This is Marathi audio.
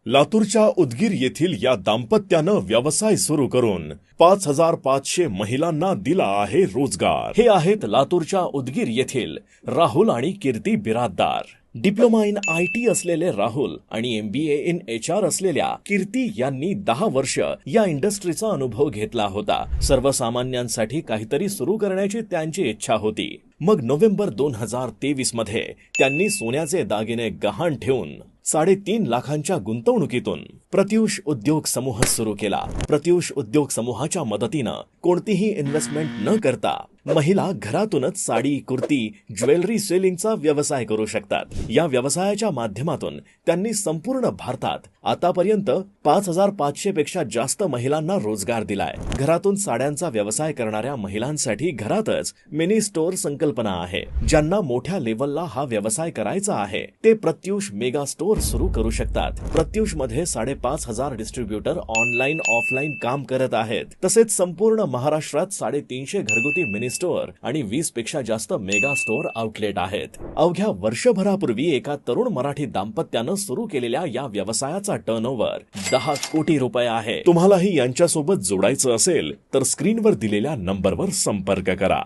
लातूरच्या उदगीर येथील या दाम्पत्यानं व्यवसाय सुरू करून 5,500 महिलांना दिला आहे रोजगार। हे आहेत लातूरच्या उदगीर येथील राहुल आणि कीर्ती बिराददार। डिप्लोमा इन IT असलेले राहुल आणि MBA इन HR असलेल्या कीर्ती यांनी 10 वर्ष या इंडस्ट्रीचा अनुभव घेतला होता। सर्वसामान्यांसाठी काहीतरी सुरू करण्याची त्यांची इच्छा होती। मग नोव्हेंबर 2023 मध्ये त्यांनी सोन्याचे दागिने गहाण ठेवून 3.5 लाखांच्या गुंतवणुकीतून प्रत्युष उद्योग समूह सुरू केला। प्रत्युष उद्योग समूहाच्या मदतीनं कोणतीही इन्व्हेस्टमेंट न करता महिला घरातूनच साडी, कुर्ती, ज्वेलरी सेलिंगचा व्यवसाय करू शकतात। या व्यवसायाच्या माध्यमातून त्यांनी संपूर्ण भारतात आतापर्यंत 5,500 पेक्षा जास्त महिलांना रोजगार दिलाय। घरातून साड्यांचा व्यवसाय करणाऱ्या महिलांसाठी घरातच मिनी स्टोअर संकल्पना आहे। ज्यांना मोठ्या लेवलला हा व्यवसाय करायचा आहे ते प्रत्युष मेगा स्टोअर सुरू करू शकतात। प्रत्युष मध्ये 5,500 डिस्ट्रीब्युटर ऑनलाईन ऑफलाईन काम करत आहेत। तसेच संपूर्ण महाराष्ट्रात 350 घरगुती मिनी स्टोअर आणि 20 पेक्षा जास्त मेगा स्टोअर आउटलेट आहेत। अवघ्या वर्षभरापूर्वी एका तरुण मराठी दाम्पत्यानं सुरू केलेल्या या व्यवसायाचा टर्नओव्हर 10 कोटी रुपये आहे। तुम्हालाही यांच्यासोबत जोडायचं असेल तर स्क्रीनवर दिलेल्या नंबरवर संपर्क करा।